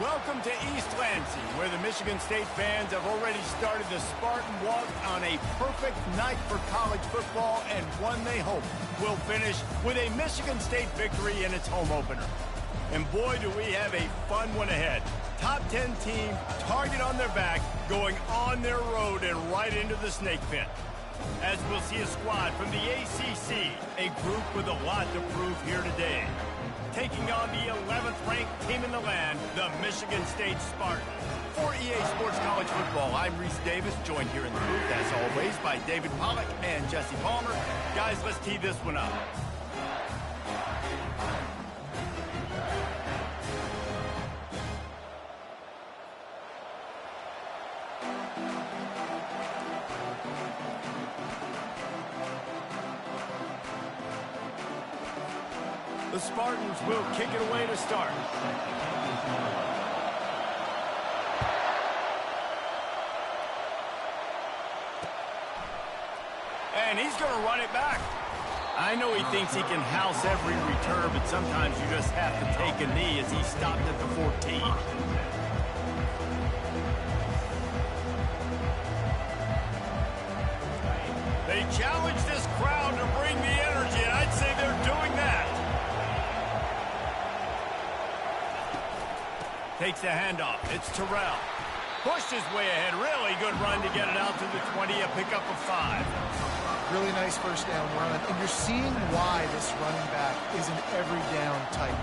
Welcome to East Lansing, where the Michigan State fans have already started the Spartan Walk on a perfect night for college football, and one they hope will finish with a Michigan State victory in its home opener. And boy, do we have a fun one ahead. Top 10 team, target on their back, going on their road and right into the snake pit. As we'll see a squad from the ACC, a group with a lot to prove here today. Taking on the 11th ranked team in the land, the Michigan State Spartans. For EA Sports College Football, I'm Reese Davis, joined here in the booth, as always, by David Pollack and Jesse Palmer. Guys, let's tee this one up. The Spartans will kick it away to start. And he's going to run it back. I know he thinks he can house every return, but sometimes you just have to take a knee as he stopped at the 14. They challenge this crowd to bring the energy, and I'd say they're doing that. Takes the handoff. It's Terrell. Pushed his way ahead. Really good run to get it out to the 20, a pickup of 5. Really nice first down run. And you're seeing why this running back is an every down type.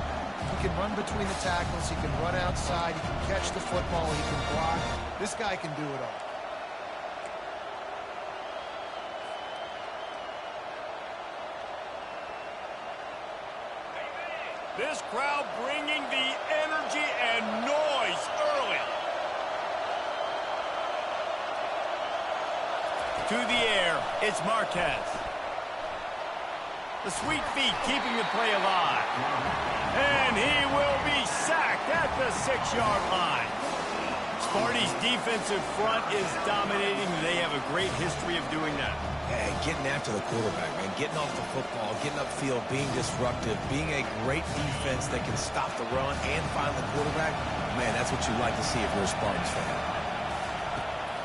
He can run between the tackles. He can run outside. He can catch the football. He can block. This guy can do it all. This crowd bringing the energy and noise early. To the air, it's Marquez. The sweet feet keeping the play alive. And he will be sacked at the 6-yard line. Sparty's defensive front is dominating. They have a great history of doing that. Yeah, getting after the quarterback, man. Getting off the football, getting upfield, being disruptive, being a great defense that can stop the run and find the quarterback. Man, that's what you like to see if you're a Spartans fan.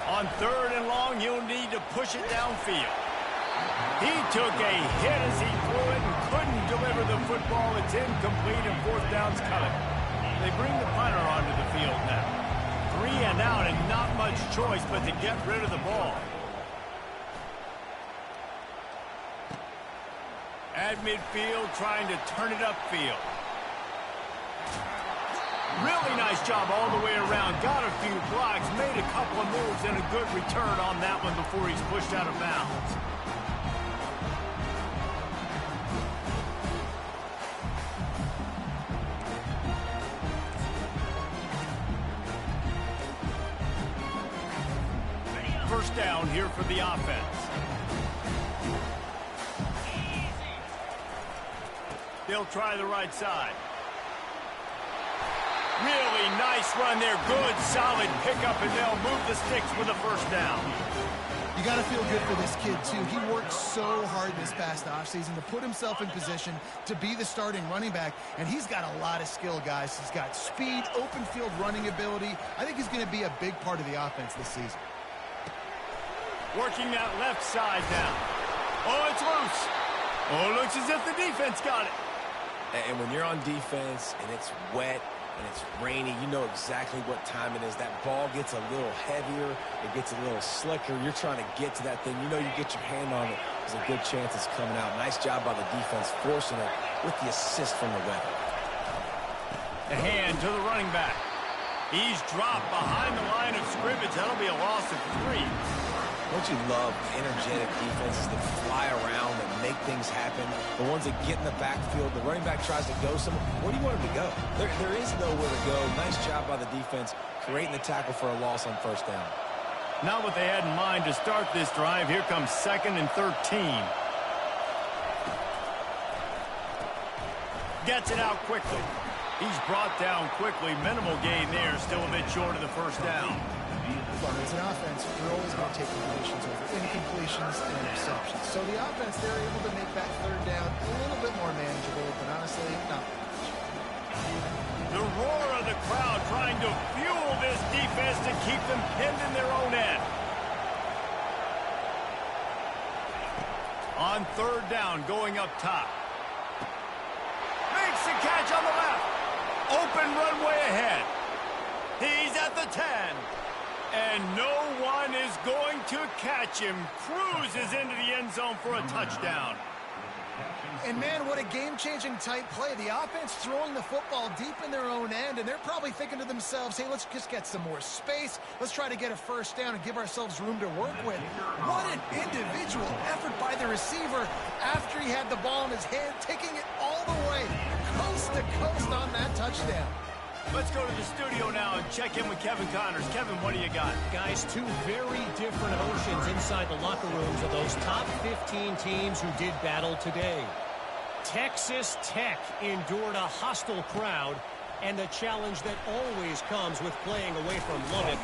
On 3rd and long, you'll need to push it downfield. He took a hit as he threw it and couldn't deliver the football. It's incomplete and 4th down's coming. They bring the punter onto the field now. 3 and out and not much choice but to get rid of the ball. At midfield, trying to turn it upfield. Really nice job all the way around. Got a few blocks, made a couple of moves, and a good return on that one before he's pushed out of bounds. First down here for the offense. They'll try the right side. Really nice run there. Good, solid pickup, and they'll move the sticks with a first down. You got to feel good for this kid, too. He worked so hard this past offseason to put himself in position to be the starting running back, and he's got a lot of skill, guys. He's got speed, open field running ability. I think he's going to be a big part of the offense this season. Working that left side now. Oh, it's loose. Oh, looks as if the defense got it. And when you're on defense and it's wet and it's rainy, you know exactly what time it is. That ball gets a little heavier. It gets a little slicker. You're trying to get to that thing. You know you get your hand on it. There's a good chance it's coming out. Nice job by the defense forcing it with the assist from the weather. The hand to the running back. He's dropped behind the line of scrimmage. That'll be a loss of 3. Don't you love energetic defenses that fly around and make things happen? The ones that get in the backfield, the running back tries to go somewhere. Where do you want him to go? There is nowhere to go. Nice job by the defense creating the tackle for a loss on first down. Not what they had in mind to start this drive. Here comes 2nd and 13. Gets it out quickly. He's brought down quickly. Minimal gain there. Still a bit short of the first down. As an offense, you're always going to take completions over incompletions and interceptions. So the offense, they're able to make that 3rd down a little bit more manageable, but honestly, not much. The roar of the crowd trying to fuel this defense to keep them pinned in their own end. On third down, going up top. Makes the catch on the left. Open runway ahead. He's at the 10. And no one is going to catch him. Cruises into the end zone for a touchdown. And, man, what a game-changing type play. The offense throwing the football deep in their own end, and they're probably thinking to themselves, hey, let's just get some more space. Let's try to get a first down and give ourselves room to work with. What an individual effort by the receiver after he had the ball in his hand, taking it all the way, coast to coast on that touchdown. Let's go to the studio now and check in with Kevin Connors. Kevin, what do you got? Guys, two very different emotions inside the locker rooms of those top 15 teams who did battle today. Texas Tech endured a hostile crowd and the challenge that always comes with playing away from Lubbock.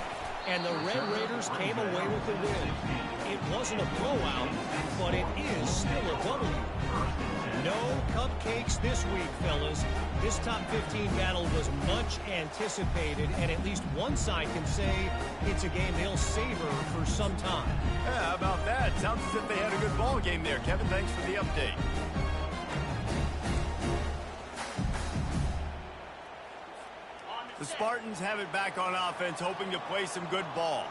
And the Red Raiders came away with the win. It wasn't a blowout, but it is still a W. No cupcakes this week, fellas. This top 15 battle was much anticipated, and at least one side can say it's a game they'll savor for some time. Yeah, how about that? Sounds as if they had a good ball game there. Kevin, thanks for the update. The Spartans have it back on offense, hoping to play some good ball.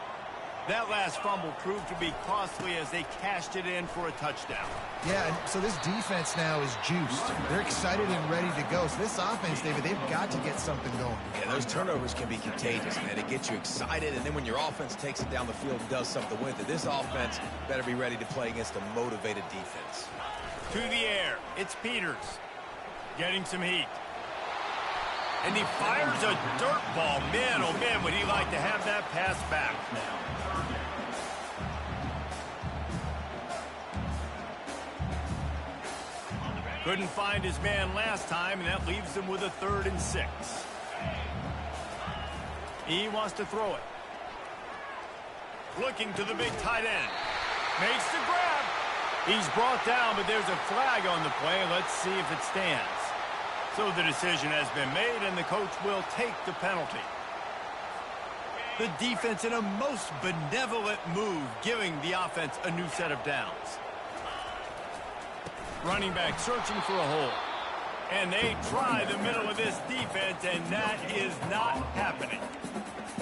That last fumble proved to be costly as they cashed it in for a touchdown. Yeah, so this defense now is juiced. They're excited and ready to go. So this offense, David, they've got to get something going. Yeah, those turnovers can be contagious, man. It gets you excited, and then when your offense takes it down the field and does something with it, this offense better be ready to play against a motivated defense. To the air, it's Peters. Getting some heat. And he fires a dirt ball. Man, oh man, would he like to have that pass back. Couldn't find his man last time, and that leaves him with a 3rd and 6. He wants to throw it. Looking to the big tight end. Makes the grab. He's brought down, but there's a flag on the play. Let's see if it stands. So the decision has been made, and the coach will take the penalty. The defense in a most benevolent move, giving the offense a new set of downs. Running back searching for a hole. And they try the middle of this defense, and that is not happening.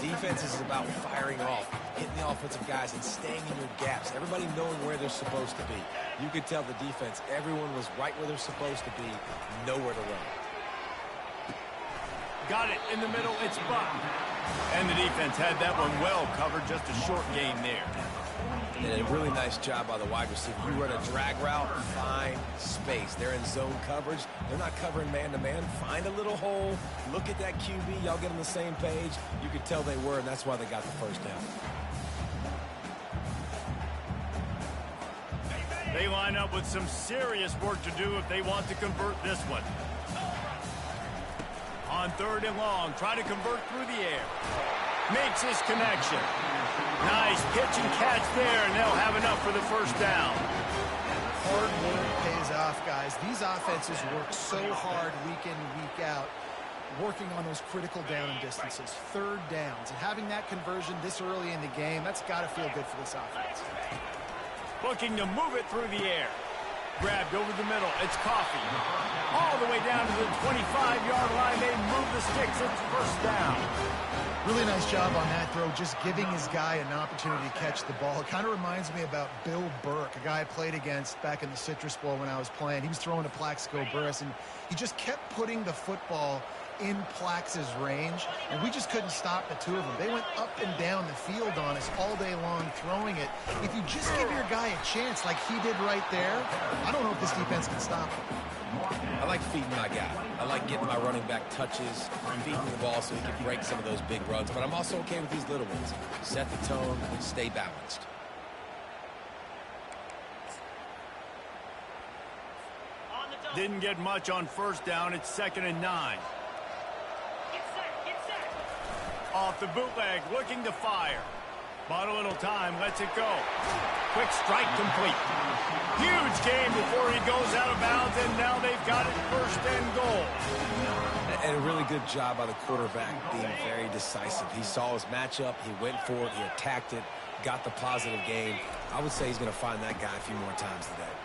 Defense is about firing off, hitting the offensive guys, and staying in your gaps. Everybody knowing where they're supposed to be. You could tell the defense, everyone was right where they're supposed to be, nowhere to run. Got it in the middle, it's Buck. And the defense had that one well covered, just a short gain there. And a really nice job by the wide receiver. You run a drag route, find space. They're in zone coverage. They're not covering man-to-man. Find a little hole. Look at that QB. Y'all get on the same page. You could tell they were, and that's why they got the first down. They line up with some serious work to do if they want to convert this one. On 3rd and long, trying to convert through the air. Makes his connection. Nice pitch and catch there, and they'll have enough for the first down. Hard work pays off, guys. These offenses work so hard week in and week out, working on those critical down and distances, 3rd downs. And having that conversion this early in the game, that's got to feel good for this offense. Looking to move it through the air. Grabbed over the middle. It's Coffee. All the way down to the 25-yard line. They move the sticks. It's first down. Really nice job on that throw, just giving his guy an opportunity to catch the ball. It kind of reminds me about Bill Burke, a guy I played against back in the Citrus Bowl when I was playing. He was throwing to Plaxico Burress, and he just kept putting the football in Plax's range, and we just couldn't stop the two of them. They went up and down the field on us all day long throwing it. If you just give your guy a chance like he did right there, I don't know if this defense can stop him. I like feeding my guy. I like getting my running back touches, feeding the ball so he can break some of those big runs, but I'm also okay with these little ones. Set the tone, stay balanced. Didn't get much on first down. It's 2nd and 9. Off the bootleg, looking to fire. Bought a little time, lets it go. Quick strike complete. Huge game before he goes out of bounds, and now they've got it first and goal. And a really good job by the quarterback being very decisive. He saw his matchup, he went for it, he attacked it, got the positive gain. I would say he's going to find that guy a few more times today.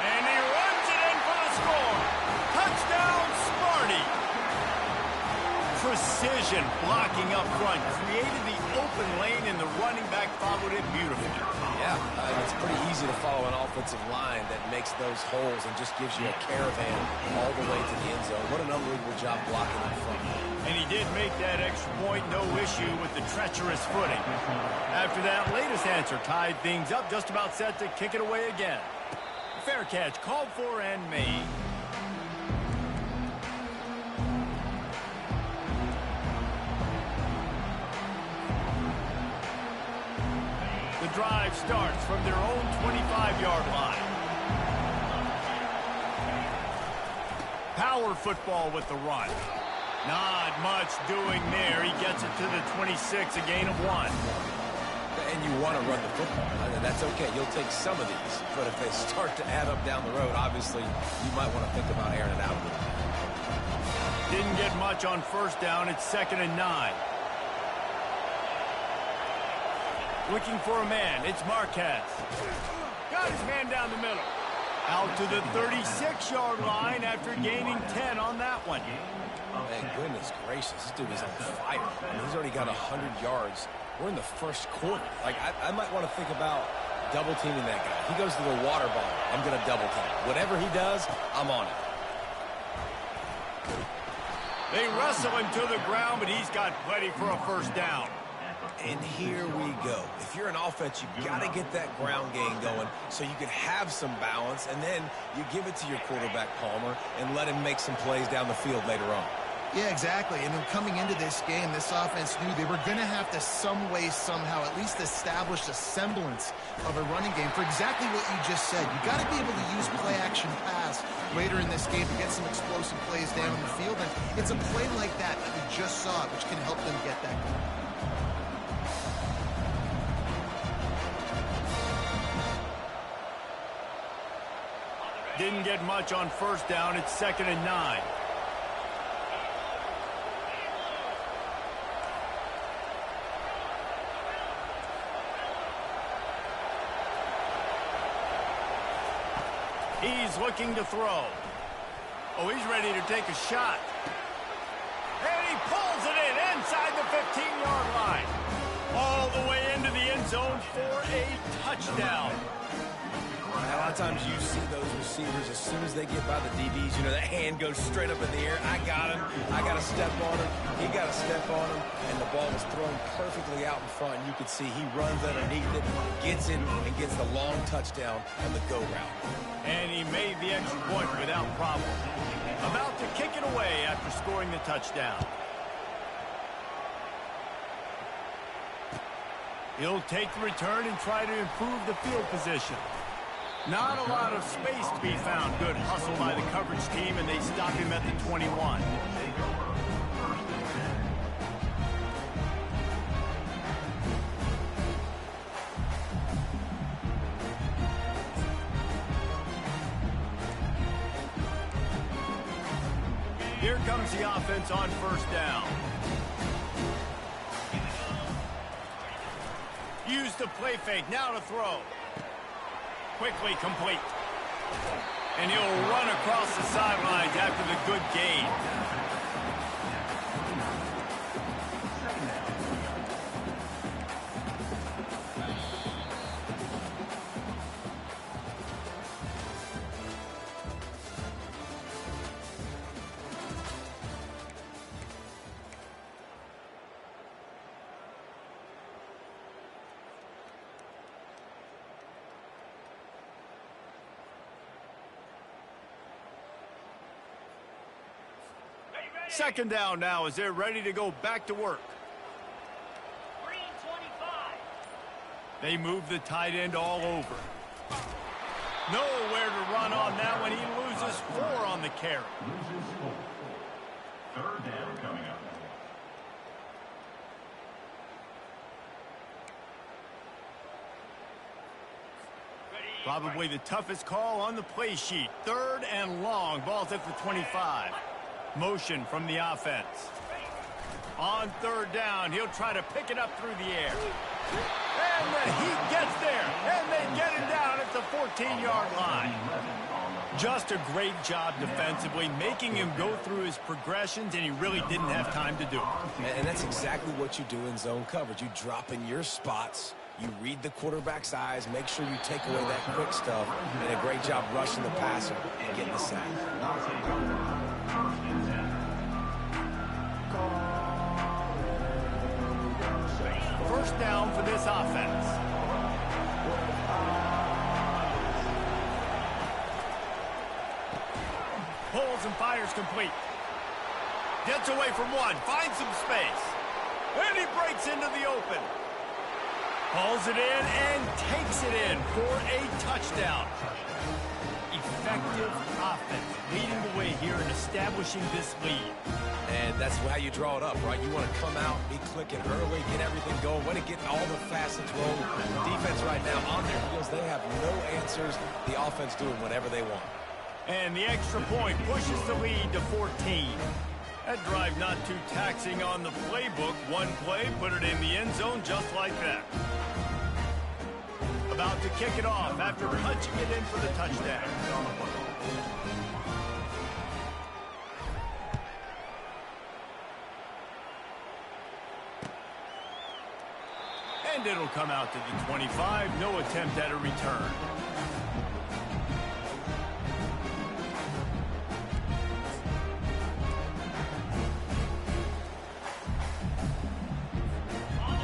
And he runs it in for the score. Touchdown, Sparty. Precision blocking up front created the open lane, and the running back followed it beautifully. Yeah, it's pretty easy to follow an offensive line that makes those holes and just gives you a caravan all the way to the end zone. What an unbelievable job blocking up front. And he did make that extra point, no issue with the treacherous footing. After that latest answer tied things up, just about set to kick it away again. Fair catch called for and made. The drive starts from their own 25-yard line. Power football with the run. Not much doing there. He gets it to the 26, a gain of 1. And you want to run the football. That's okay. You'll take some of these. But if they start to add up down the road, obviously, you might want to think about airing it out a little bit. Didn't get much on first down. It's 2nd and 9. Looking for a man. It's Marquez. Got his man down the middle. Out to the 36-yard line after gaining 10 on that one. Man, goodness gracious. This dude is on fire. I mean, he's already got 100 yards. We're in the first quarter. Like, I might want to think about double-teaming that guy. He goes to the water bottle. I'm going to double-team. Whatever he does, I'm on it. They wrestle him to the ground, but he's got plenty for a first down. And here we go. If you're an offense, you've got to get that ground game going so you can have some balance, and then you give it to your quarterback, Palmer, and let him make some plays down the field later on. Yeah, exactly. And then coming into this game, this offense knew they were going to have to some way, somehow, at least establish a semblance of a running game for exactly what you just said. You got to be able to use play-action pass later in this game to get some explosive plays down the field. And it's a play like that we just saw, which can help them get that going. Didn't get much on first down. It's 2nd and 9. He's looking to throw. Oh, he's ready to take a shot. And he pulls it in inside the 15-yard line. All the way into the end zone for a touchdown. A lot of times you see those receivers, as soon as they get by the DBs, you know, that hand goes straight up in the air. I got him. I got to step on him. He got to step on him. And the ball was thrown perfectly out in front. You could see he runs underneath it, gets in, and gets the long touchdown on the go route. And he made the extra point without problem. About to kick it away after scoring the touchdown. He'll take the return and try to improve the field position. Not a lot of space to be found. Good hustle by the coverage team, and they stop him at the 21. Here comes the offense on first down. Use the play fake, now to throw. Quickly complete. And he'll run across the sidelines after the good gain. Second down now as they're ready to go back to work. Green 25. They move the tight end all over. Nowhere to run on that one. He loses 4 on the carry. Loses 4. Third down coming up. Probably the toughest call on the play sheet. 3rd and long. Ball's at the 25. Motion from the offense. On 3rd down, he'll try to pick it up through the air. And the Heat gets there. And they get him down at the 14-yard line. Just a great job defensively, making him go through his progressions, and he really didn't have time to do it. And that's exactly what you do in zone coverage. You drop in your spots. You read the quarterback's eyes, make sure you take away that quick stuff, and a great job rushing the passer and getting the sack. 1st down for this offense. Pulls and fires complete. Gets away from one, finds some space. And he breaks into the open. Pulls it in and takes it in for a touchdown. Effective offense leading the way here in establishing this lead. And that's how you draw it up, right? You want to come out, be clicking early, get everything going, want to get all the facets rolling. The defense right now on their heels, they have no answers. The offense doing whatever they want. And the extra point pushes the lead to 14. That drive not too taxing on the playbook. One play, put it in the end zone just like that. About to kick it off after punching it in for the touchdown. And it'll come out to the 25. No attempt at a return.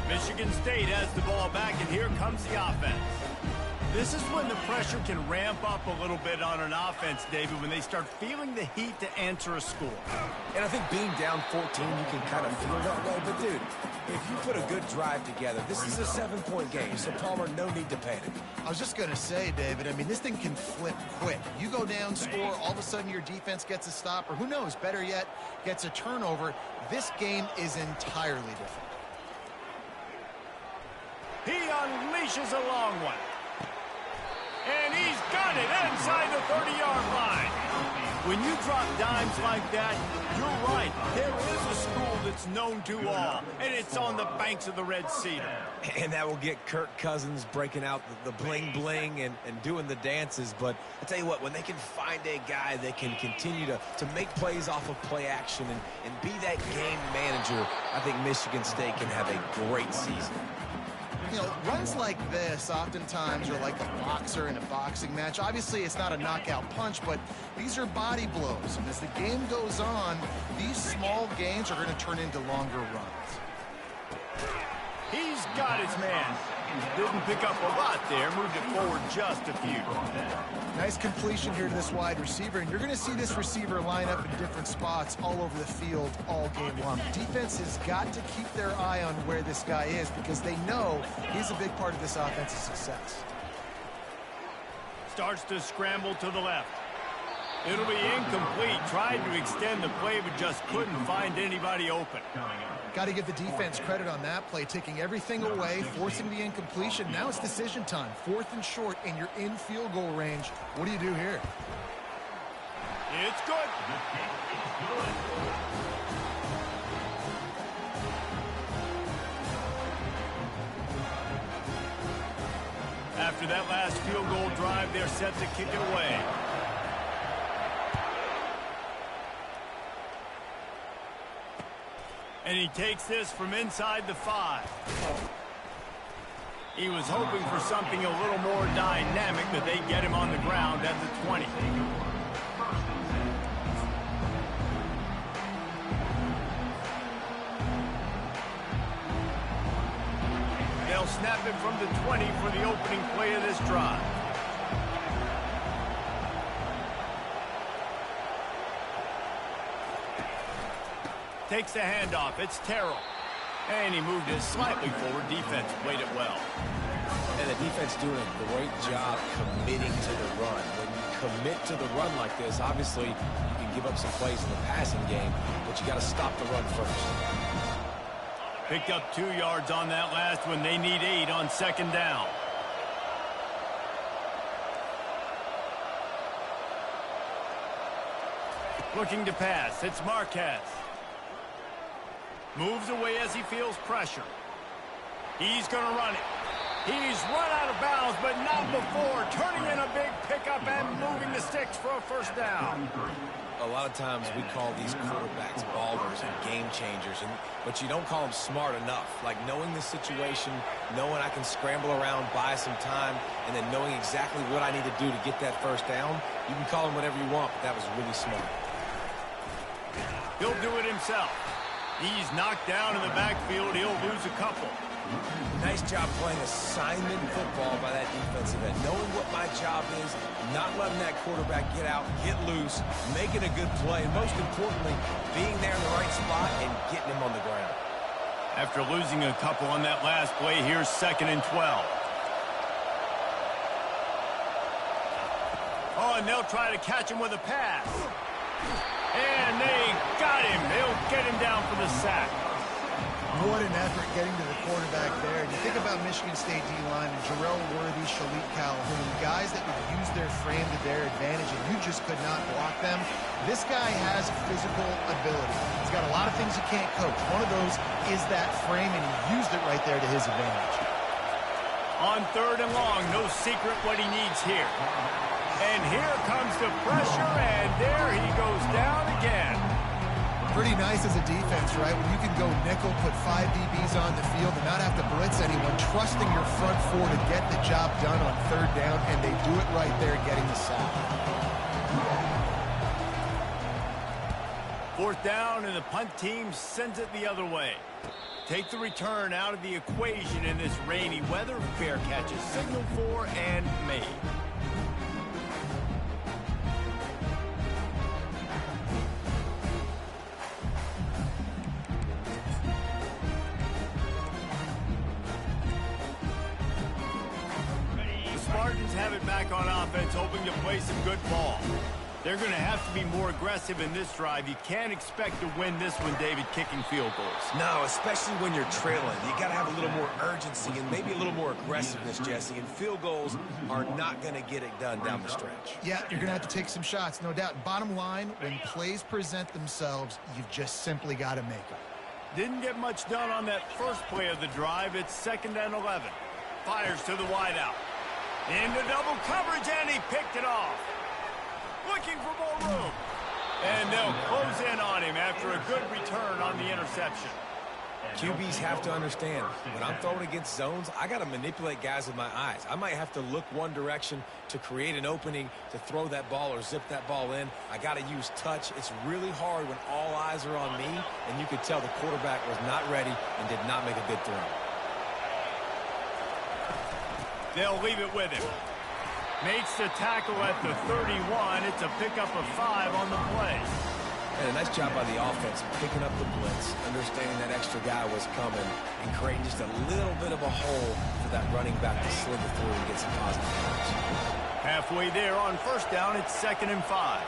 Michigan State has the ball back, and here comes the offense. This is when the pressure can ramp up a little bit on an offense, David, when they start feeling the heat to answer a score. And I think being down 14, you can kind of feel that way. But, dude, if you put a good drive together, this is a 7-point game, so, Palmer, no need to panic. I was just going to say, David, I mean, this thing can flip quick. You go down, score, all of a sudden your defense gets a stop, or who knows, better yet, gets a turnover. This game is entirely different. He unleashes a long one. And he's got it inside the 30-yard line. When you drop dimes like that, you're right. There is a school that's known to all, and it's on the banks of the Red Cedar. And that will get Kirk Cousins breaking out the bling-bling and doing the dances. But I tell you what, when they can find a guy that can continue to make plays off of play action and be that game manager, I think Michigan State can have a great season. You know, runs like this oftentimes are like a boxer in a boxing match. Obviously, it's not a knockout punch, but these are body blows. And as the game goes on, these small gains are going to turn into longer runs. He's got his man. Didn't pick up a lot there. Moved it forward just a few. Nice completion here to this wide receiver. And you're going to see this receiver line up in different spots all over the field all game long. Defense has got to keep their eye on where this guy is because they know he's a big part of this offensive success. Starts to scramble to the left. It'll be incomplete. Tried to extend the play, but just couldn't find anybody open. Got to give the defense credit on that play, taking everything away, forcing the incompletion. Now it's decision time. 4th and short, and you're in field goal range. What do you do here? It's good. After that last field goal drive, they're set to kick it away. And he takes this from inside the 5. He was hoping for something a little more dynamic, but they get him on the ground at the 20. They'll snap it from the 20 for the opening play of this drive. Takes the handoff. It's Terrell. And he moved it slightly forward. Defense played it well. And the defense doing a great job committing to the run. When you commit to the run like this, obviously you can give up some plays in the passing game, but you got to stop the run first. Picked up 2 yards on that last one. They need 8 on 2nd down. Looking to pass. It's Marquez. Moves away as he feels pressure. He's going to run it. He's run out of bounds, but not before. Turning in a big pickup and moving the sticks for a first down. A lot of times we call these quarterbacks ballers and game changers, but you don't call them smart enough. Like knowing the situation, knowing I can scramble around, buy some time, and then knowing exactly what I need to do to get that first down. You can call him whatever you want, but that was really smart. He'll do it himself. He's knocked down in the backfield. He'll lose a couple. Nice job playing assignment football by that defensive end. Knowing what my job is, not letting that quarterback get out, get loose, making a good play, and most importantly, being there in the right spot and getting him on the ground. After losing a couple on that last play, here's 2nd and 12. Oh, and they'll try to catch him with a pass. And they got him. They'll get him down for the sack. What an effort getting to the quarterback there. You think about Michigan State D-line and Jarrell Worthy, Shalik Calhoun, guys that would use their frame to their advantage, and you just could not block them. This guy has physical ability. He's got a lot of things you can't coach. One of those is that frame, and he used it right there to his advantage. On 3rd and long, no secret what he needs here. And here comes the pressure, and there he goes down again. Pretty nice as a defense, right? When you can go nickel, put 5 DBs on the field and not have to blitz anyone, trusting your front four to get the job done on 3rd down, and they do it right there, getting the sack. 4th down, and the punt team sends it the other way. Take the return out of the equation in this rainy weather. Fair catch is signaled for and made. Spartans have it back on offense, hoping to play some good ball. They're going to have to be more aggressive in this drive. You can't expect to win this one, David, kicking field goals. No, especially when you're trailing. You got to have a little more urgency and maybe a little more aggressiveness, Jesse. And field goals are not going to get it done down the stretch. Yeah, you're going to have to take some shots, no doubt. Bottom line, when plays present themselves, you've just simply got to make them. Didn't get much done on that first play of the drive. It's 2nd and 11. Fires to the wideout. Into double coverage, and he picked it off. Looking for more room. And they'll close in on him after a good return on the interception. QBs have to understand, when I'm throwing against zones, I got to manipulate guys with my eyes. I might have to look one direction to create an opening to throw that ball or zip that ball in. I got to use touch. It's really hard when all eyes are on me, and you could tell the quarterback was not ready and did not make a good throw. They'll leave it with him. Makes the tackle at the 31. It's a pickup of 5 on the play. And a nice job by the offense picking up the blitz, understanding that extra guy was coming, and creating just a little bit of a hole for that running back to slither through and get some positive yards. Halfway there on 1st down, it's 2nd and 5.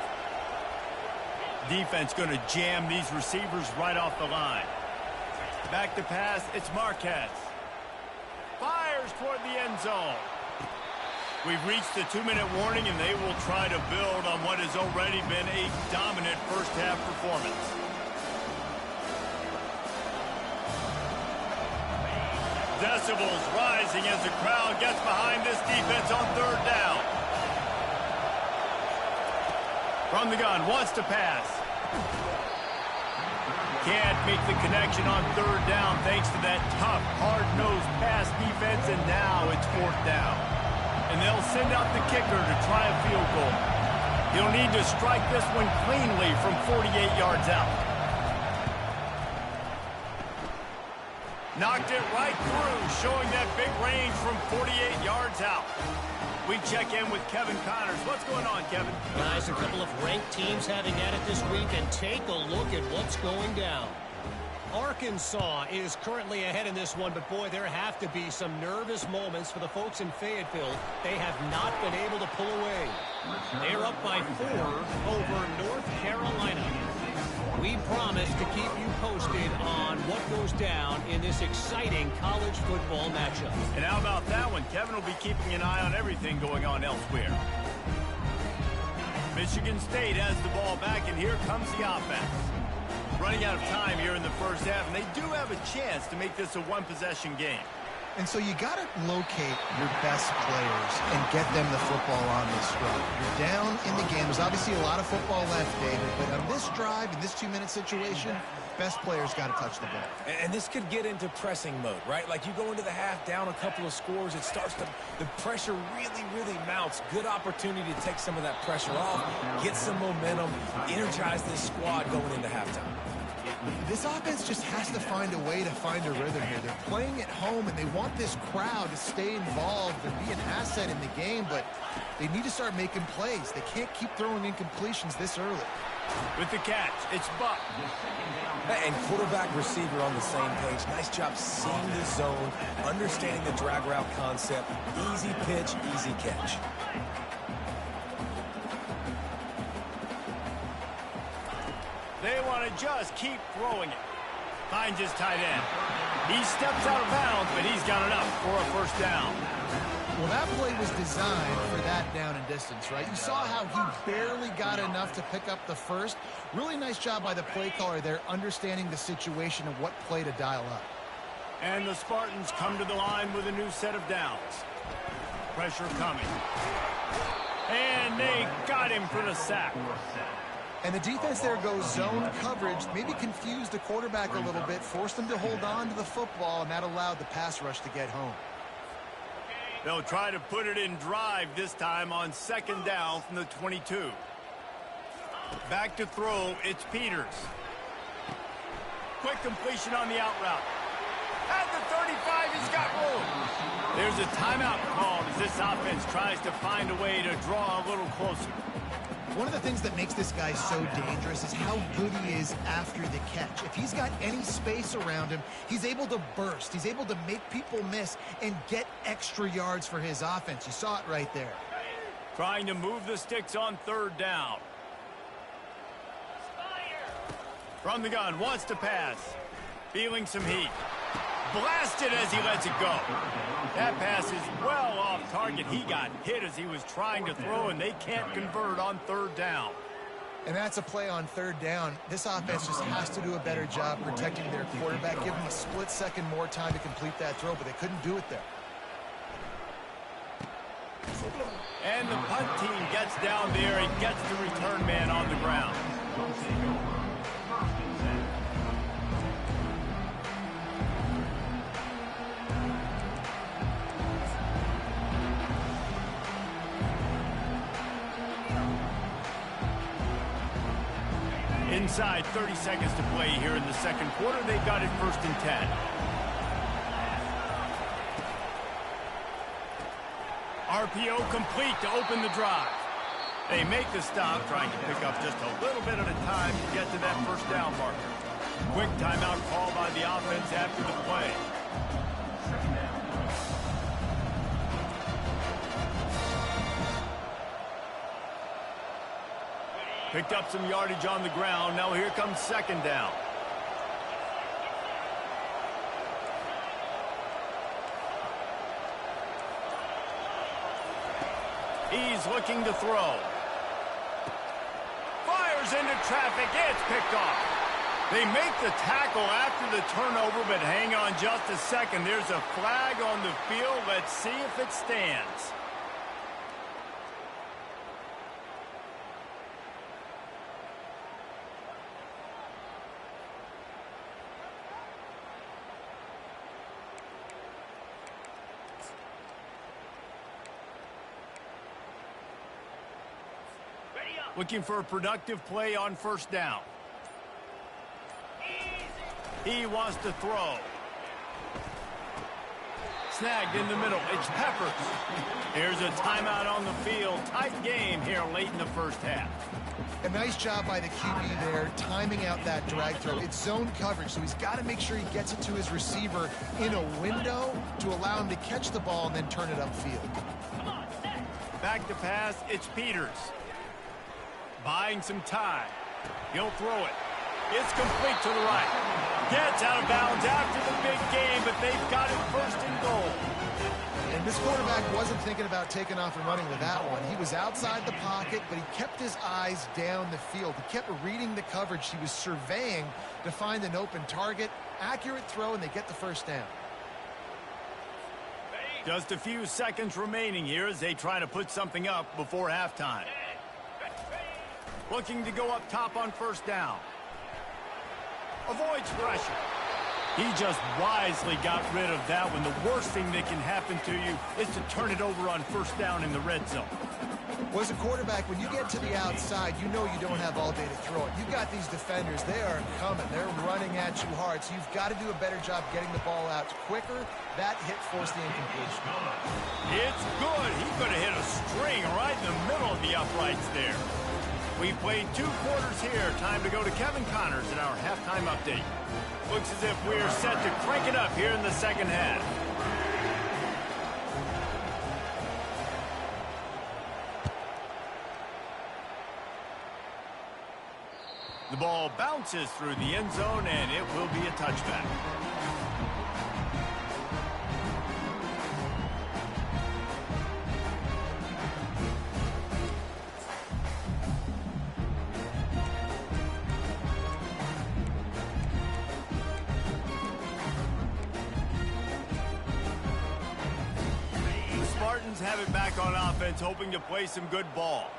Defense going to jam these receivers right off the line. Back to pass, it's Marquez. Fires toward the end zone. We've reached the 2-minute warning, and they will try to build on what has already been a dominant first-half performance. Decibels rising as the crowd gets behind this defense on 3rd down. From the gun, wants to pass. Can't make the connection on 3rd down thanks to that tough, hard-nosed pass defense, and now it's 4th down. And they'll send out the kicker to try a field goal. He'll need to strike this one cleanly from 48 yards out. Knocked it right through, showing that big range from 48 yards out. We check in with Kevin Connors. What's going on, Kevin? Guys, a couple of ranked teams having at it this week, and take a look at what's going down. Arkansas is currently ahead in this one, but boy, there have to be some nervous moments for the folks in Fayetteville. They have not been able to pull away. They're up by 4 over North Carolina. We promise to keep you posted on what goes down in this exciting college football matchup. And how about that one? Kevin will be keeping an eye on everything going on elsewhere. Michigan State has the ball back, and here comes the offense. Running out of time here in the first half, and they do have a chance to make this a one-possession game. And so you got to locate your best players and get them the football on this run. You're down in the game. There's obviously a lot of football left, David, but on this drive, in this 2-minute situation, best players got to touch the ball. And this could get into pressing mode, right? Like you go into the half down a couple of scores, it starts to, the pressure really mounts. Good opportunity to take some of that pressure off, get some momentum, energize this squad going into halftime. This offense just has to find a way to find a rhythm here. They're playing at home, and they want this crowd to stay involved and be an asset in the game, but they need to start making plays. They can't keep throwing incompletions this early. With the catch, it's Buck. And quarterback receiver on the same page. Nice job seeing the zone, understanding the drag route concept. Easy pitch, easy catch. They want to just keep throwing it. Finds his tight end. He steps out of bounds, but he's got enough for a first down. Well, that play was designed for that down and distance, right? You saw how he barely got enough to pick up the first. Really nice job by the play caller there, understanding the situation and what play to dial up. And the Spartans come to the line with a new set of downs. Pressure coming. And they got him for the sack. And the defense there goes zone coverage, maybe confused the quarterback a little bit, forced him to hold on to the football, and that allowed the pass rush to get home. They'll try to put it in drive this time on second down from the 22. Back to throw, it's Peters. Quick completion on the out route. At the 35, he's got room. There's a timeout called as this offense tries to find a way to draw a little closer. One of the things that makes this guy so dangerous is how good he is after the catch. If he's got any space around him, he's able to burst. He's able to make people miss and get extra yards for his offense. You saw it right there. Trying to move the sticks on third down. From the gun, wants to pass. Feeling some heat. Blasted as he lets it go. That pass is well off target. He got hit as he was trying to throw, and they can't convert on third down. And that's a play on third down. This offense just has to do a better job protecting their quarterback, give him a split second more time to complete that throw, but they couldn't do it there. And the punt team gets down there and gets the return man on the ground. Inside 30 seconds to play here in the second quarter. They've got it 1st and 10. RPO complete to open the drive. They make the stop, trying to pick up just a little bit at a time to get to that first down marker. Quick timeout call by the offense after the play. Picked up some yardage on the ground. Now here comes second down. He's looking to throw. Fires into traffic. It's picked off. They make the tackle after the turnover, but hang on just a second. There's a flag on the field. Let's see if it stands. Looking for a productive play on first down. He wants to throw. Snagged in the middle. It's Peppers. Here's a timeout on the field. Tight game here late in the first half. A nice job by the QB there, timing out that drag throw. It's zone coverage, so he's got to make sure he gets it to his receiver in a window to allow him to catch the ball and then turn it upfield. Back to pass. It's Peters. Buying some time. He'll throw it. It's complete to the right. Gets out of bounds after the big game, but they've got it 1st and goal. And This quarterback wasn't thinking about taking off and running with that one. He was outside the pocket, but he kept his eyes down the field. He kept reading the coverage. He was surveying to find an open target. Accurate throw, and they get the first down. Just a few seconds remaining here as they try to put something up before halftime. Looking to go up top on first down. Avoids pressure. He just wisely got rid of that one. The worst thing that can happen to you is to turn it over on first down in the red zone. Well, as a quarterback, when you get to the outside, you know you don't have all day to throw it. You've got these defenders. They are coming. They're running at you hard, so you've got to do a better job getting the ball out quicker. That hit forced the incompletion. It's good. He could have hit a string right in the middle of the uprights there. We've played 2 quarters here. Time to go to Kevin Connors in our halftime update. Looks as if we're set to crank it up here in the second half. The ball bounces through the end zone, and it will be a touchback. Have it back on offense, hoping to play some good ball.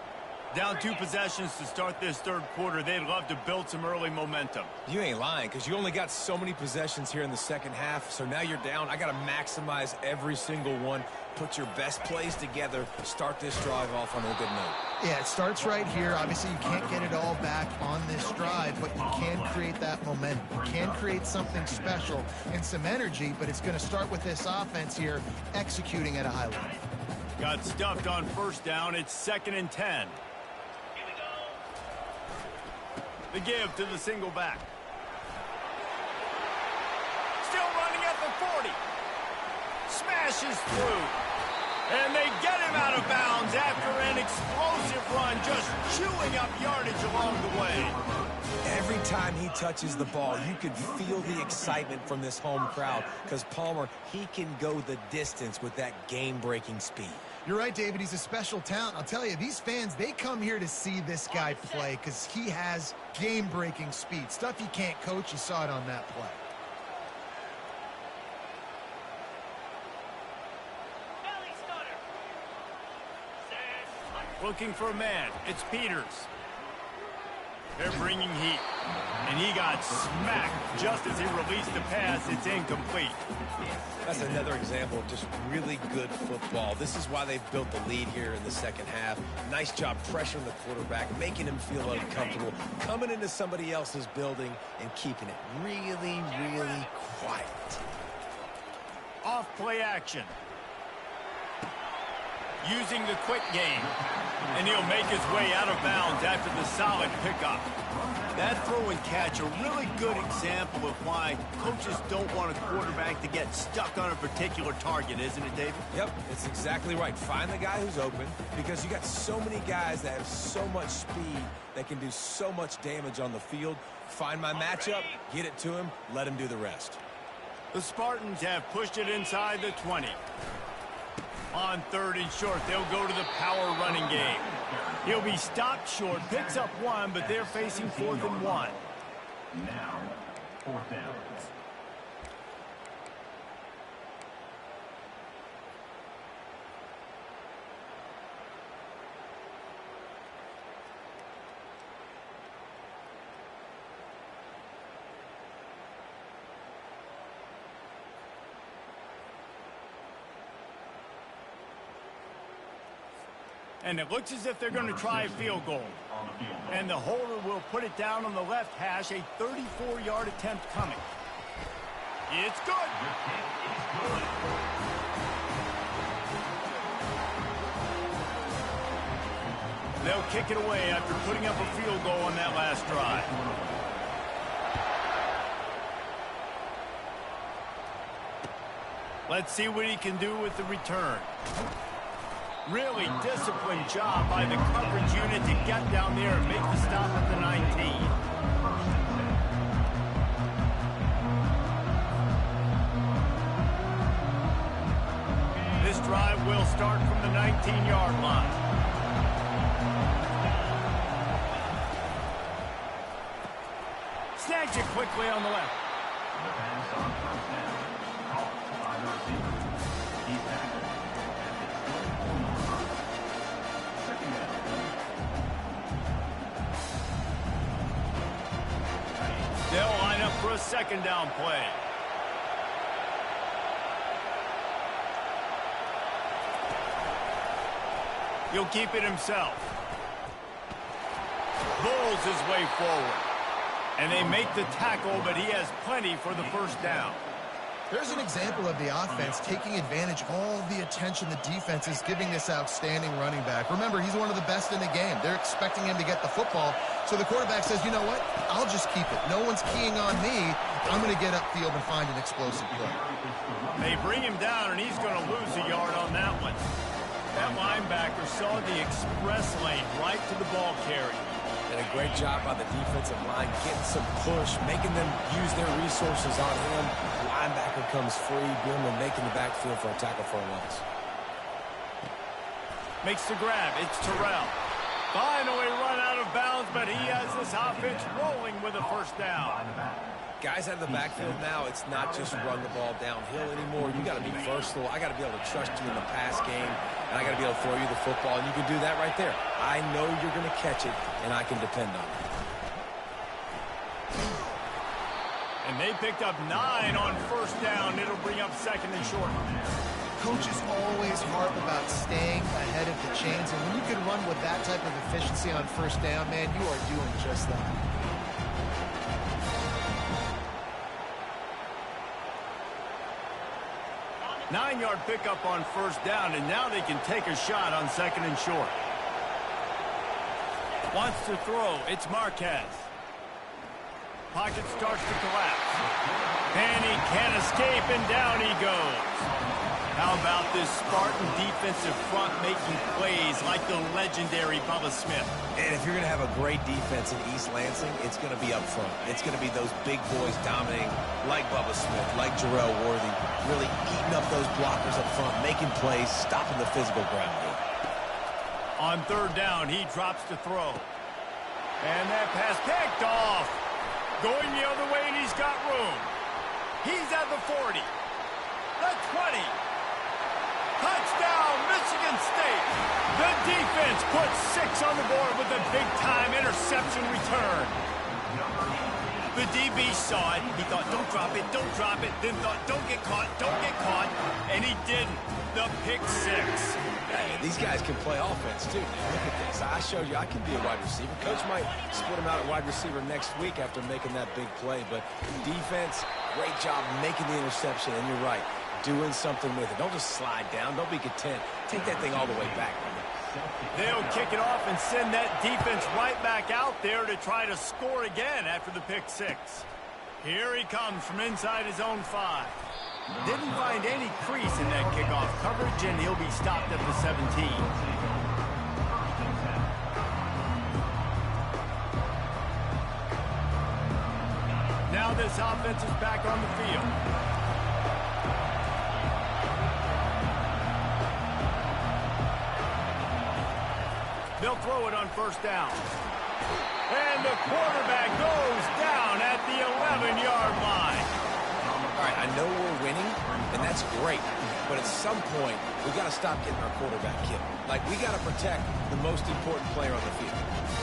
Down 2 possessions to start this third quarter. They'd love to build some early momentum. You ain't lying, because you only got so many possessions here in the second half, so now you're down. I got to maximize every single one. Put your best plays together. Start this drive off on a good note. Yeah, it starts right here. Obviously, you can't get it all back on this drive, but you can create that momentum. You can create something special and some energy, but it's going to start with this offense here executing at a high level. Got stuffed on first down. It's 2nd and 10. The give to the single back. Still running at the 40. Smashes through. And they get him out of bounds after an explosive run, just chewing up yardage along the way. Every time he touches the ball, you can feel the excitement from this home crowd, because Palmer, he can go the distance with that game-breaking speed. You're right, David. He's a special talent. I'll tell you, these fans, they come here to see this guy play because he has game-breaking speed. Stuff you can't coach. You saw it on that play. Looking for a man. It's Peters. They're bringing heat. And he got smacked just as he released the pass. It's incomplete. That's another example of just really good football. This is why they've built the lead here in the second half. Nice job pressuring the quarterback, making him feel uncomfortable, coming into somebody else's building and keeping it really, really quiet. Off play action. Using the quick game. And he'll make his way out of bounds after the solid pickup. That throw and catch, a really good example of why coaches don't want a quarterback to get stuck on a particular target, isn't it, David? Yep, it's exactly right. Find the guy who's open, because you got so many guys that have so much speed that can do so much damage on the field. Find my matchup, get it to him, let him do the rest. The Spartans have pushed it inside the 20. On 3rd and short, they'll go to the power running game. He'll be stopped short, picks up 1, but they're facing 4th and 1. Now, 4th down. And it looks as if they're going to try a field goal. And the holder will put it down on the left hash, a 34-yard attempt coming. It's good. They'll kick it away after putting up a field goal on that last drive. Let's see what he can do with the return. Really disciplined job by the coverage unit to get down there and make the stop at the 19. This drive will start from the 19-yard line. Snags it quickly on the left. The pass on first down. Caught by the receiver. He's tackled at the 24 line. Second down. They'll line up for a second down play. He'll keep it himself. Rolls his way forward. And they make the tackle, but he has plenty for the first down. There's an example of the offense taking advantage of all the attention the defense is giving this outstanding running back. Remember, he's one of the best in the game. They're expecting him to get the football. So the quarterback says, you know what? I'll just keep it. No one's keying on me. I'm going to get upfield and find an explosive play. They bring him down, and he's going to lose a yard on that one. That linebacker saw the express lane right to the ball carrier. And a great job by the defensive line, getting some push, making them use their resources on him. The linebacker comes free, boom, and making the backfield for a tackle for a loss. Makes the grab. It's Terrell. Finally run out of bounds, but he has this offense rolling with a first down. Guys out of the backfield now, it's not just run the ball downhill anymore. You got to be versatile. I got to be able to trust you in the pass game, and I got to be able to throw you the football, and you can do that right there. I know you're going to catch it, and I can depend on it. And they picked up 9 on first down. It'll bring up second and short. Coaches always harp about staying ahead of the chains, and when you can run with that type of efficiency on first down, man, you are doing just that. Nine-yard pickup on first down, and now they can take a shot on second and short. Wants to throw. It's Marquez. Pocket starts to collapse. And he can't escape, and down he goes. How about this Spartan defensive front making plays like the legendary Bubba Smith? And if you're going to have a great defense in East Lansing, it's going to be up front. It's going to be those big boys dominating like Bubba Smith, like Jarrell Worthy, really eating up those blockers up front, making plays, stopping the physical ground game. On third down, he drops to throw. And that pass picked off. Going the other way, and he's got room. He's at the 40. The 20. Touchdown, Michigan State. The defense puts 6 on the board with a big-time interception return. The DB saw it. He thought, don't drop it, don't drop it. Then thought, don't get caught, don't get caught. And he didn't. The pick 6. Hey, these guys can play offense, too. Look at this. I showed you I can be a wide receiver. Coach might split him out at wide receiver next week after making that big play. But defense, great job making the interception. And you're right, doing something with it. Don't just slide down. Don't be content. Take that thing all the way back. They'll kick it off and send that defense right back out there to try to score again after the pick 6. Here he comes from inside his own 5. Didn't find any crease in that kickoff coverage, and he'll be stopped at the 17. Now this offense is back on the field. They'll throw it on first down. And the quarterback goes down at the 11-yard line. All right, I know we're winning, and that's great. But at some point, we've got to stop getting our quarterback killed. Like, we got to protect the most important player on the field.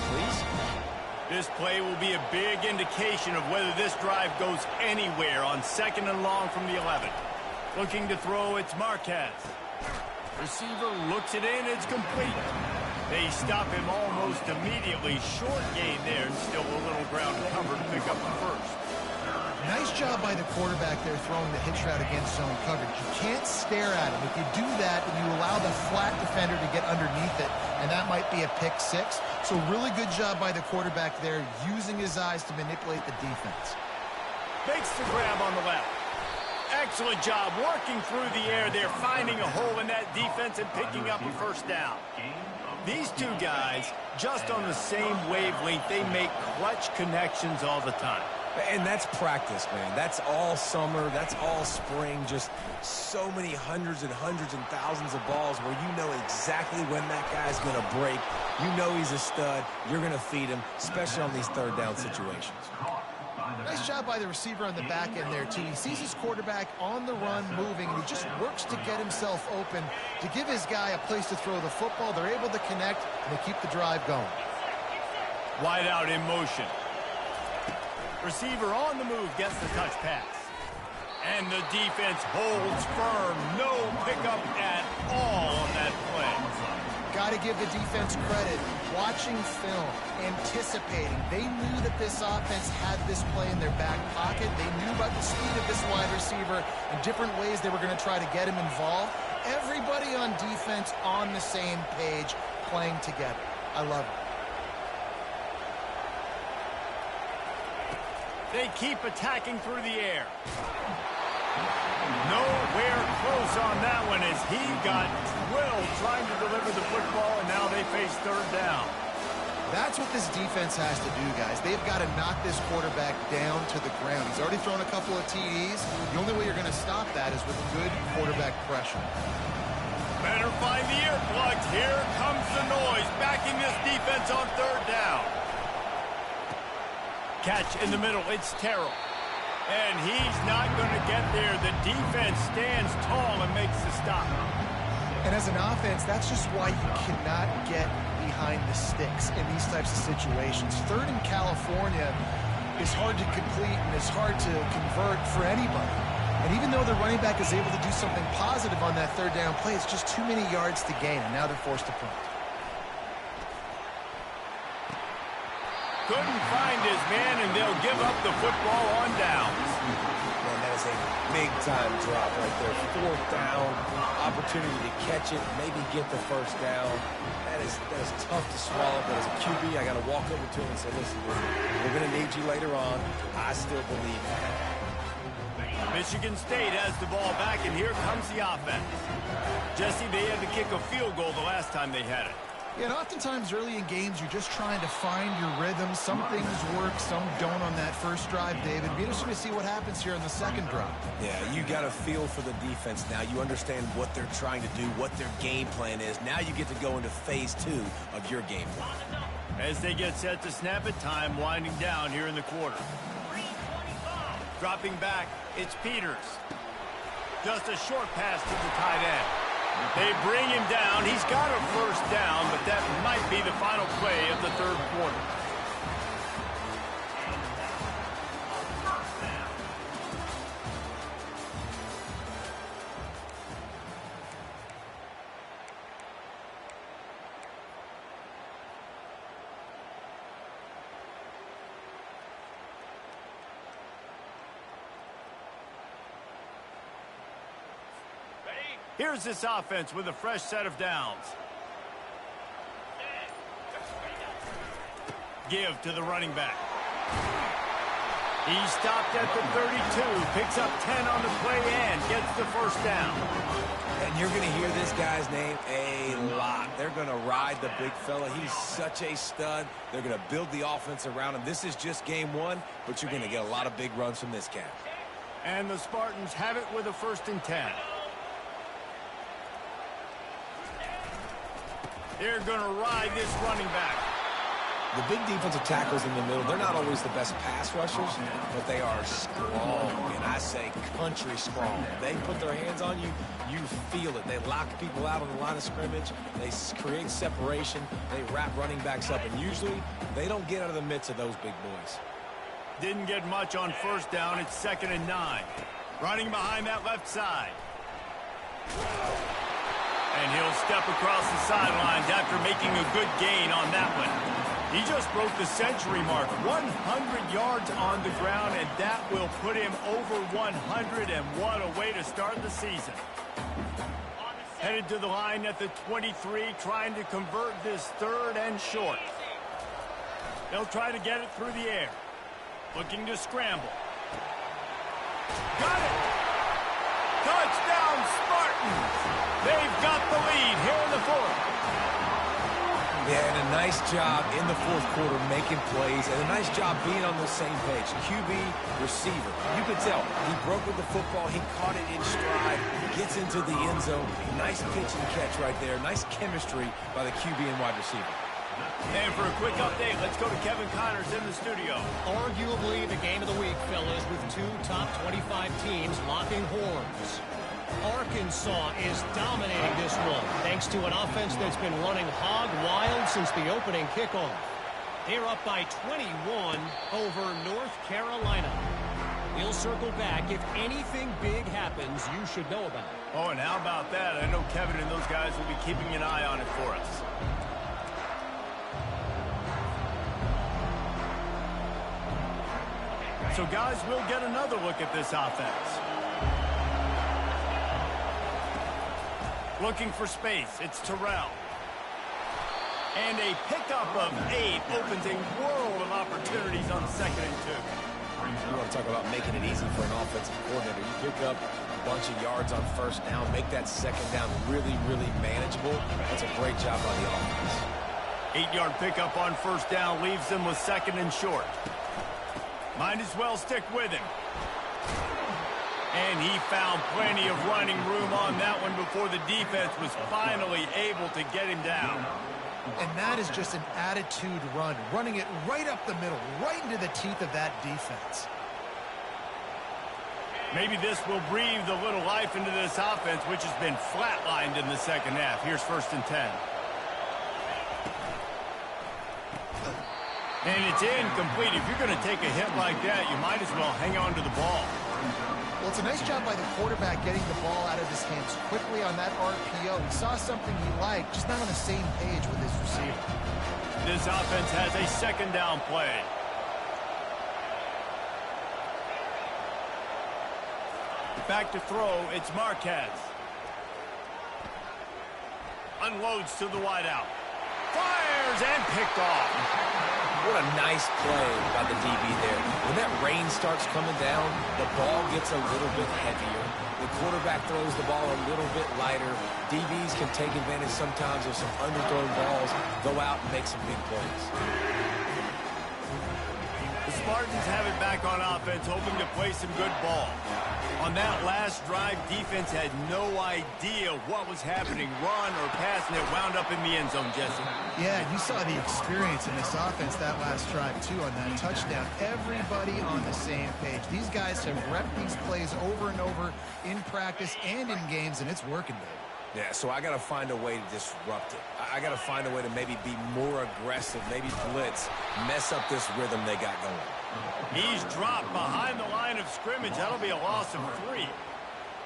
Please? This play will be a big indication of whether this drive goes anywhere on second and long from the 11. Looking to throw, it's Marquez. Receiver looks it in, it's complete. They stop him almost immediately. Short gain there, and still a little ground cover to pick up the first. Nice job by the quarterback there throwing the hitch route against zone coverage. You can't stare at him. If you do that, then you allow the flat defender to get underneath it, and that might be a pick 6. So really good job by the quarterback there, using his eyes to manipulate the defense. Makes the grab on the left. Excellent job working through the air there, finding a hole in that defense and picking up a first down. These two guys, just on the same wavelength, they make clutch connections all the time. And that's practice, man. That's all summer. That's all spring. Just so many hundreds and thousands of balls where you know exactly when that guy's going to break. You know he's a stud. You're going to feed him, especially on these third down situations. Nice job by the receiver on the back end there, too. He sees his quarterback on the run moving, and he just works to get himself open to give his guy a place to throw the football. They're able to connect, and they keep the drive going. Wide out in motion. Receiver on the move gets the touch pass. And the defense holds firm. No pickup at all on that play. Got to give the defense credit. Watching film, anticipating. They knew that this offense had this play in their back pocket. They knew about the speed of this wide receiver and different ways they were going to try to get him involved. Everybody on defense on the same page, playing together. I love it. They keep attacking through the air. Nowhere close on that one as he got drilled trying to deliver the football, and now they face third down. That's what this defense has to do, guys. They've got to knock this quarterback down to the ground. He's already thrown a couple of TDs. The only way you're going to stop that is with good quarterback pressure. Better find the earplugs. Here comes the noise, backing this defense on third down. Catch in the middle. It's Terrell. And he's not going to get there. The defense stands tall and makes the stop. And as an offense, that's just why you cannot get behind the sticks in these types of situations. Third in California is hard to complete and is hard to convert for anybody. And even though the running back is able to do something positive on that third down play, it's just too many yards to gain, and now they're forced to punt. Couldn't find his man, and they'll give up the football on downs. Man, that is a big-time drop right there. Fourth down, opportunity to catch it, maybe get the first down. That is tough to swallow, but as a QB, I got to walk over to him and say, listen, we're going to need you later on. I still believe that. Michigan State has the ball back, and here comes the offense. Jesse, they had to kick a field goal the last time they had it. Yeah, and oftentimes early in games, you're just trying to find your rhythm. Some things work, some don't on that first drive, David. It'd be interesting to see what happens here on the second drive. Yeah, you got a feel for the defense now. You understand what they're trying to do, what their game plan is. Now you get to go into phase 2 of your game plan. As they get set to snap it, time winding down here in the quarter. Dropping back, it's Peters. Just a short pass to the tight end. They bring him down. He's got a first down, but that might be the final play of the third quarter. Here's this offense with a fresh set of downs. Give to the running back. He stopped at the 32, picks up 10 on the play and gets the first down. And you're going to hear this guy's name a lot. They're going to ride the big fella. He's such a stud. They're going to build the offense around him. This is just game 1, but you're going to get a lot of big runs from this cat. And the Spartans have it with a 1st and 10. They're going to ride this running back. The big defensive tackles in the middle, they're not always the best pass rushers, but they are strong, and I say country strong. They put their hands on you, you feel it. They lock people out on the line of scrimmage. They create separation. They wrap running backs up, and usually they don't get out of the midst of those big boys. Didn't get much on first down. It's 2nd and 9. Running behind that left side. And he'll step across the sidelines after making a good gain on that one. He just broke the century mark. 100 yards on the ground, and that will put him over 100, and what a way to start the season. Headed to the line at the 23, trying to convert this 3rd and short. They'll try to get it through the air. Looking to scramble. Got it! Touchdown, Spartans! They've got the lead here in the 4th. Yeah, and a nice job in the fourth quarter making plays, and a nice job being on the same page. QB, receiver. You could tell he broke with the football. He caught it in stride, gets into the end zone. Nice pitch and catch right there. Nice chemistry by the QB and wide receiver. And for a quick update, let's go to Kevin Connors in the studio. Arguably the game of the week, fellas, with two top 25 teams locking horns. Arkansas is dominating this one, thanks to an offense that's been running hog wild since the opening kickoff. They're up by 21 over North Carolina. We'll circle back. If anything big happens, you should know about it. Oh, and how about that? I know Kevin and those guys will be keeping an eye on it for us. So, guys, we'll get another look at this offense. Looking for space. It's Terrell. And a pickup of 8 opens a world of opportunities on 2nd and 2. You want to talk about making it easy for an offensive coordinator. You pick up a bunch of yards on first down, make that second down really, really manageable. That's a great job by the offense. 8-yard pickup on first down leaves them with 2nd and short. Might as well stick with him. And he found plenty of running room on that one before the defense was finally able to get him down. And that is just an attitude run, running it right up the middle, right into the teeth of that defense. Maybe this will breathe a little life into this offense, which has been flatlined in the second half. Here's 1st and 10. And it's incomplete. If you're going to take a hit like that, you might as well hang on to the ball. Well, it's a nice job by the quarterback getting the ball out of his hands quickly on that RPO. He saw something he liked, just not on the same page with his receiver. This offense has a 2nd down play. Back to throw, it's Marquez. Unloads to the wideout. Fires and picked off. What a nice play by the DB there. When that rain starts coming down, the ball gets a little bit heavier. The quarterback throws the ball a little bit lighter. DBs can take advantage sometimes of some underthrown balls, go out and make some big plays. The Spartans have it back on offense, hoping to play some good ball. On that last drive, defense had no idea what was happening. Run or pass, and it wound up in the end zone, Jesse. Yeah, you saw the experience in this offense that last drive, too, on that touchdown. Everybody on the same page. These guys have repped these plays over and over in practice and in games, and it's working, baby. Yeah, so I got to find a way to disrupt it. I got to find a way to maybe be more aggressive, maybe blitz, mess up this rhythm they got going. He's dropped behind the line of scrimmage. That'll be a loss of 3.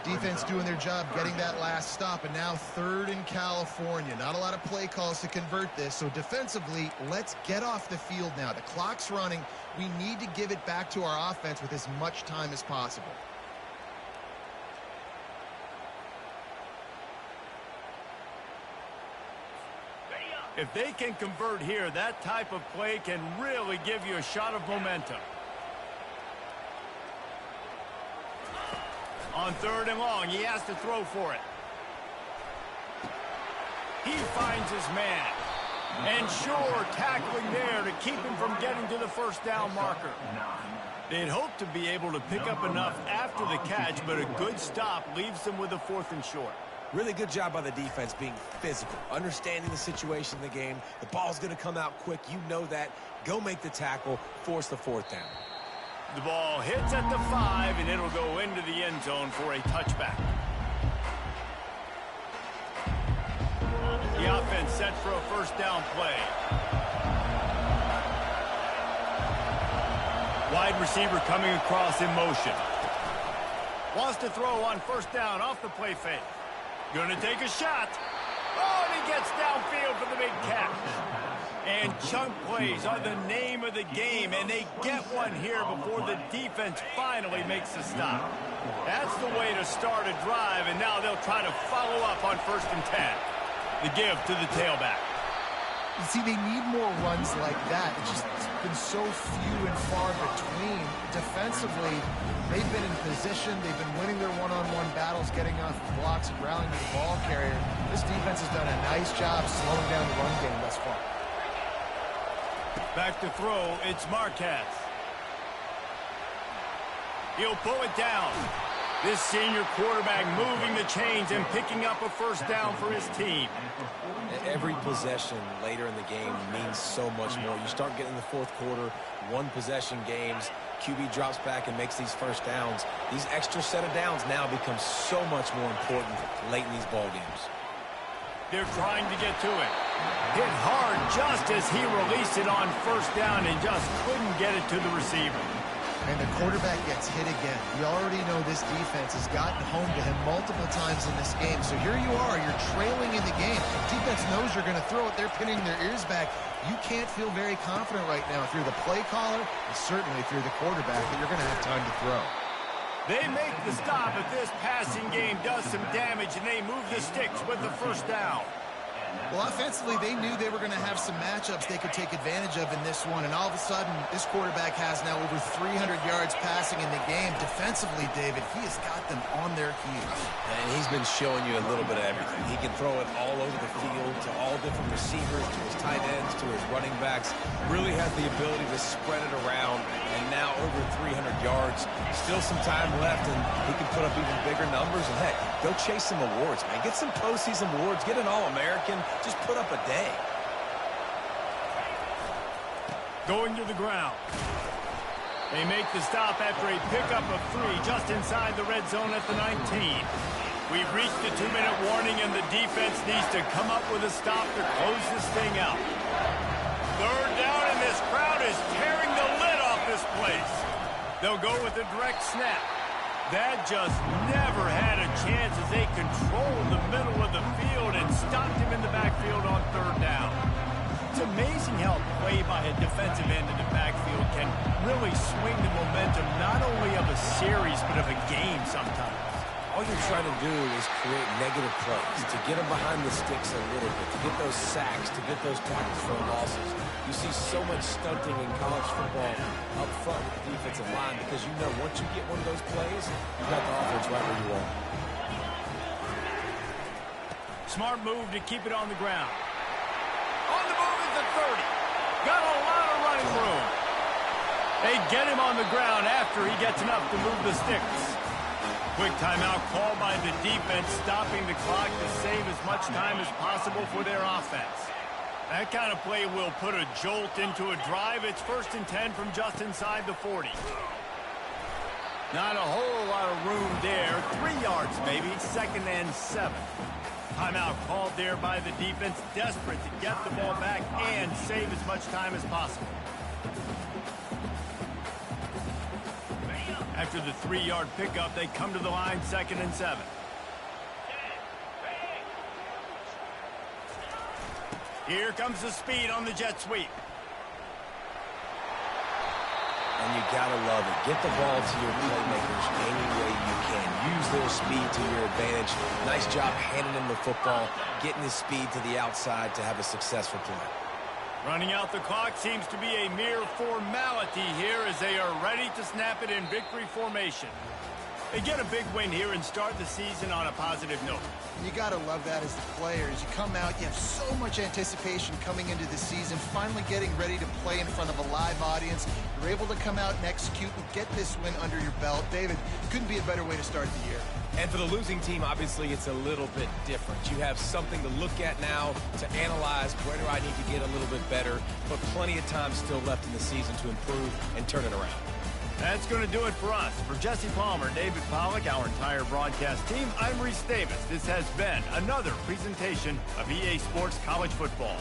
Defense doing their job getting that last stop, and now 3rd in California. Not a lot of play calls to convert this, so defensively, let's get off the field now. The clock's running. We need to give it back to our offense with as much time as possible. If they can convert here, that type of play can really give you a shot of momentum. On 3rd and long, he has to throw for it. He finds his man. And sure, tackling there to keep him from getting to the first down marker. They'd hoped to be able to pick up enough after the catch, but a good stop leaves them with a 4th and short. Really good job by the defense being physical, understanding the situation in the game. The ball's going to come out quick. You know that. Go make the tackle, force the 4th down. The ball hits at the 5, and it'll go into the end zone for a touchback. The offense set for a 1st down play. Wide receiver coming across in motion. Wants to throw on 1st down off the play fake. Gonna take a shot. Oh, and he gets downfield for the big catch. And chunk plays are the name of the game, and they get one here before the defense finally makes a stop. That's the way to start a drive, and now they'll try to follow up on 1st and 10. The give to the tailback. You see, they need more runs like that. It's just been so few and far between. Defensively, they've been in position. They've been winning their one-on-one battles, getting off blocks and rallying to the ball carrier. This defense has done a nice job slowing down the run game thus far. Back to throw, it's Marquez. He'll pull it down. This senior quarterback moving the chains and picking up a first down for his team. Every possession later in the game means so much more. You start getting the fourth quarter, one-possession games, QB drops back and makes these first downs. These extra set of downs now become so much more important late in these ball games. They're trying to get to it. Hit hard just as he released it on first down and just couldn't get it to the receiver. And the quarterback gets hit again. We already know this defense has gotten home to him multiple times in this game. So here you are, you're trailing in the game. The defense knows you're going to throw it. They're pinning their ears back. You can't feel very confident right now if you're the play caller, and certainly if you're the quarterback, that you're going to have time to throw. They make the stop, but this passing game does some damage, and they move the sticks with the first down. Well, offensively, they knew they were going to have some matchups they could take advantage of in this one, and all of a sudden, this quarterback has now over 300 yards passing in the game. Defensively, David, he has got them on their heels. And he's been showing you a little bit of everything. He can throw it all over the field to all different receivers, to his tight ends, to his running backs. Really has the ability to spread it around, and now over 300 yards. Still some time left, and he can put up even bigger numbers. And, heck, go chase some awards, man. Get some postseason awards. Get an All-American. Just put up a day. Going to the ground. They make the stop after a pickup of 3 just inside the red zone at the 19. We've reached the 2-minute warning, and the defense needs to come up with a stop to close this thing out. Third down, and this crowd is tearing the lid off this place. They'll go with a direct snap. That just never had a chance as they controlled the middle of the field and stopped him in the backfield on third down. It's amazing how play by a defensive end in the backfield can really swing the momentum not only of a series but of a game sometimes. All you're trying to do is create negative plays, to get them behind the sticks a little bit, to get those sacks, to get those tackles for losses. You see so much stunting in college football up front with the defensive line because you know once you get one of those plays, you've got the offense right where you are. Smart move to keep it on the ground. On the move at the 30. Got a lot of running room. They get him on the ground after he gets enough to move the sticks. Quick timeout called by the defense, stopping the clock to save as much time as possible for their offense. That kind of play will put a jolt into a drive. It's 1st and 10 from just inside the 40. Not a whole lot of room there. 3 yards maybe, 2nd and 7. Timeout called there by the defense, desperate to get the ball back and save as much time as possible. After the 3-yard pickup, they come to the line, 2nd and 7. Here comes the speed on the jet sweep. And you gotta love it. Get the ball to your playmakers any way you can. Use their speed to your advantage. Nice job handing them the football, getting his speed to the outside to have a successful play. Running out the clock seems to be a mere formality here as they are ready to snap it in victory formation. They get a big win here and start the season on a positive note. You got to love that as the players. You come out, you have so much anticipation coming into the season, finally getting ready to play in front of a live audience. You're able to come out and execute and get this win under your belt. David, couldn't be a better way to start the year. And for the losing team, obviously, it's a little bit different. You have something to look at now to analyze where do I need to get a little bit better, but plenty of time still left in the season to improve and turn it around. That's going to do it for us. For Jesse Palmer, David Pollack, our entire broadcast team, I'm Reese Davis. This has been another presentation of EA Sports College Football.